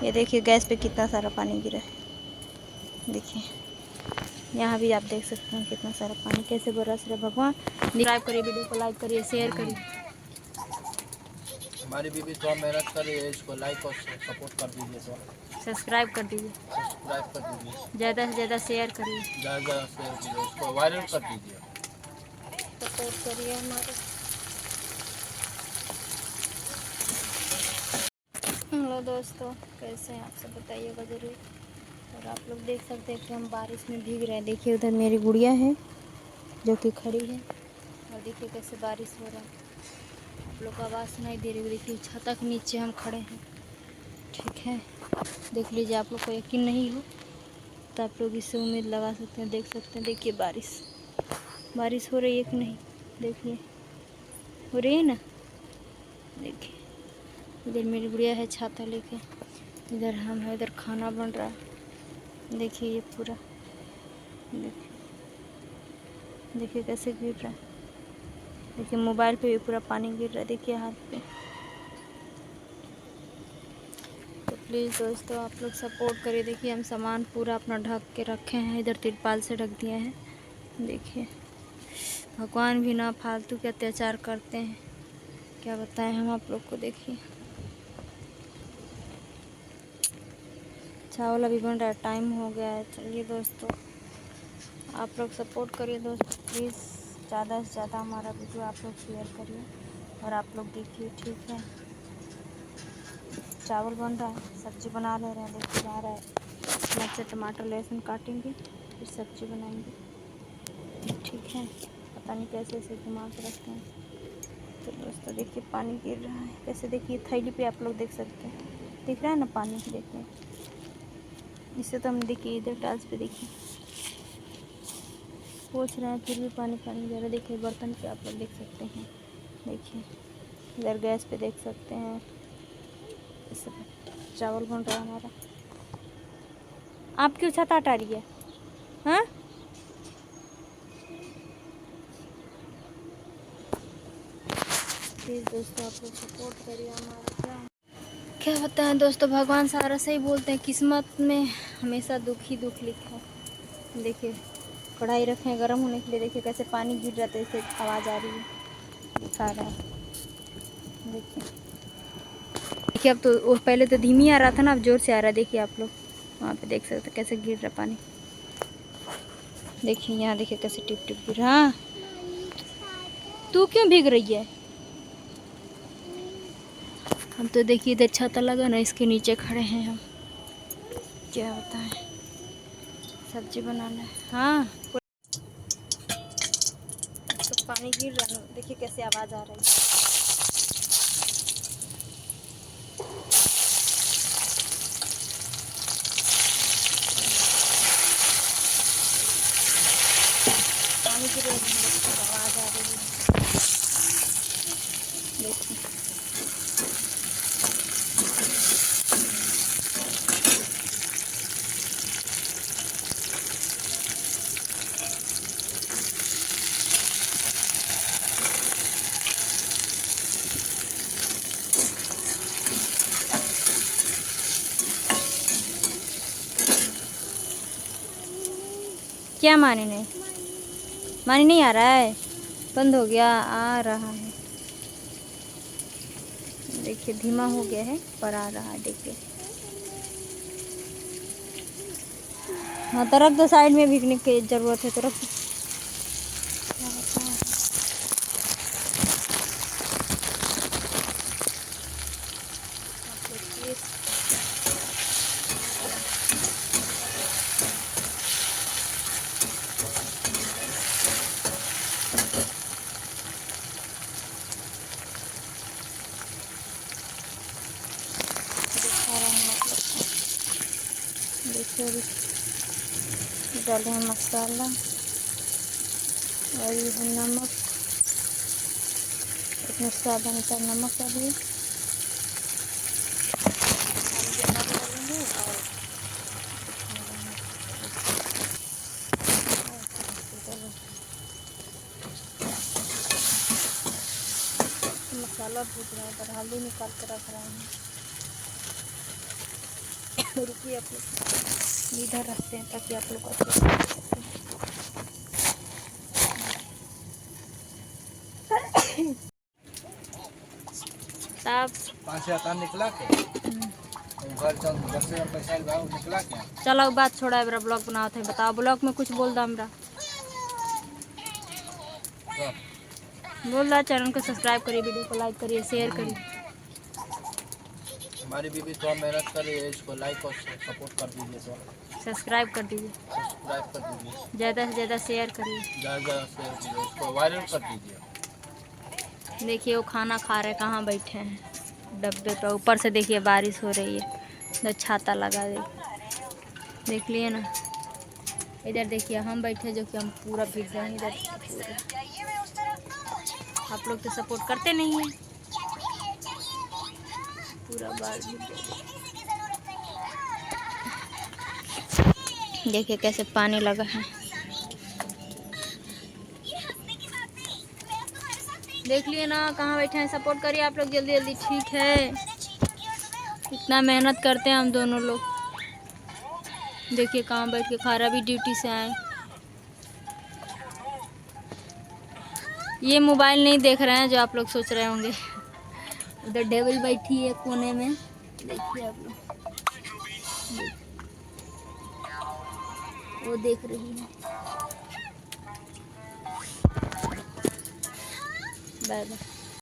ये देखिए गैस पे कितना सारा पानी गिरा है। देखिए यहाँ भी आप देख सकते हैं कितना सारा पानी कैसे बरस रहा है। भगवान सब्सक्राइब करिए, वीडियो को लाइक करिए, शेयर करिए। हमारी बीबी तो मेहनत कर रही है, इसको लाइक और सपोर्ट कर दीजिए, तो सब्सक्राइब कर दीजिए, सब्सक्राइब कर दीजिए, ज़्यादा से ज़्यादा शेयर करिए, ज़्यादा शेयर कीजिए, इसको वायरल कर दीजिए, सपोर्ट करिए हमारे। हेलो दोस्तों, कैसे हैं आप सब, बताइएगा ज़रूर। और आप लोग देख सकते हैं कि हम बारिश में भीग रहे हैं। देखिए उधर मेरी गुड़िया है जो कि खड़ी है, और देखिए कैसे बारिश हो रहा है। आप लोग को आवाज़ सुनाई दे रही है। देखिए छत के नीचे हम खड़े हैं, ठीक है। देख लीजिए, आप लोग को यकीन नहीं हो तो आप लोग इससे उम्मीद लगा सकते हैं। देख सकते हैं, देखिए बारिश हो रही है कि नहीं। देखिए हो रही है ना। देखिए इधर मेरी गुड़िया है छाता लेके, इधर हम है, इधर खाना बन रहा है। देखिए ये पूरा, देखिए कैसे गिर रहा है। देखिए मोबाइल पे भी पूरा पानी गिर रहा है, देखिए हाथ पे। तो प्लीज़ दोस्तों आप लोग सपोर्ट करिए। देखिए हम सामान पूरा अपना ढक के रखे हैं, इधर तिरपाल से ढक दिए हैं। देखिए भगवान भी ना फालतू के अत्याचार करते हैं, क्या बताएं हम आप लोग को। देखिए चावल अभी बन रहा है, टाइम हो गया है। चलिए दोस्तों आप लोग सपोर्ट करिए दोस्तों, प्लीज़ ज़्यादा से ज़्यादा हमारा वीडियो आप लोग शेयर करिए और आप लोग देखिए, ठीक है। चावल बन रहा है, सब्ज़ी बना ले रहे हैं। देखिए जा रहा है, मिर्च टमाटर लहसुन काटेंगे फिर सब्ज़ी बनाएंगे, ठीक है। पता नहीं कैसे ऐसे दिमाग रखते हैं। तो दोस्तों देखिए पानी गिर रहा है कैसे। देखिए थैली पे आप लोग देख सकते हैं, दिख रहा है ना पानी। देखिए इससे तो हम देखिए इधर टाइल्स पे देखिए पोंछ रहे हैं, फिर भी पानी पानी जा रहा है। देखिए बर्तन पे आप लोग देख सकते हैं। देखिए इधर गैस पे देख सकते हैं, इससे चावल बन रहा है हमारा। आप क्यों छत हटा रही है, हाँ? प्लीज़ दोस्तों आप लोग सपोर्ट करिए हमारा। क्या होता है दोस्तों, भगवान सारा सही बोलते हैं, किस्मत में हमेशा दुख ही दुख लिखा है। देखिए कढ़ाई रखे हैं गर्म होने के लिए। देखिए कैसे पानी गिर रहा था, इससे आवाज़ आ रही है, दिखा रहा है। देखिए अब तो वो पहले तो धीमी आ रहा था ना, अब ज़ोर से आ रहा है। देखिए आप लोग वहाँ पे देख सकते हैं कैसे गिर रहा पानी। देखिए यहाँ देखिए कैसे टिप टिप गिर रहा। हाँ तू क्यों भीग रही है। हम तो देखिए इधर छाता लगा ना, इसके नीचे खड़े हैं हम। क्या होता है, सब्जी बनाना है। हाँ तो पानी गिर रहा है, देखिए कैसे आवाज़ आ रही है। पानी गिर रहा है, आवाज़ आ रही है। देखिए क्या मानी नहीं आ रहा है, बंद हो गया, आ रहा है। देखिए धीमा हो गया है पर आ रहा है। देखिए हाँ तो रख दो साइड में, भीगने की ज़रूरत है तो रख दो। देखिए अभी डाले हैं मसाला और ये है नमक, इसमें स्वाद अनुसार नमक डालिए। और मसाला भूज रहा है, पर हल्दी निकाल कर रख रहे हैं। रुकिए आप लोग इधर रखते हैं ताकि आप लोग अच्छे से देख सकें। साहब 5,000 निकला के घर चल 10,000 पैसा निकला क्या? चलो बात छोड़ा, मेरा ब्लॉग बनाओ थे, बताओ ब्लॉग में कुछ बोल दो हमरा। बोल रहा चैनल को सब्सक्राइब करिए, वीडियो को लाइक करिए, शेयर करिए। हमारी बीबी तो मेहनत कर रही है, इसको लाइक और सपोर्ट कर दीजिए, तो सब्सक्राइब कर दीजिए, सब्सक्राइब कर दीजिए, ज़्यादा से ज़्यादा शेयर करिए। ज़्यादा शेयर कीजिए, इसको वायरल कर दीजिए। देखिए वो खाना खा रहे, कहाँ बैठे हैं डब्बे पर, ऊपर से देखिए बारिश हो रही है, इधर छाता लगा देख लिए ना। इधर देखिए हम बैठे जो कि हम पूरा भीग रहे हैं इधर पूरा। आप लोग तो सपोर्ट करते नहीं हैं, पूरा बाल भीग गया। देखिए कैसे पानी लगा है, देख लिए ना कहाँ बैठे हैं। सपोर्ट करिए आप लोग जल्दी जल्दी, ठीक है। इतना मेहनत करते हैं हम दोनों लोग। देखिए कहाँ बैठ के खा रहा, भी ड्यूटी से आए। ये मोबाइल नहीं देख रहे हैं जो आप लोग सोच रहे होंगे। उधर डेविल बैठी है कोने में, देखिए आप लोग, वो देख रही है। Bye bye.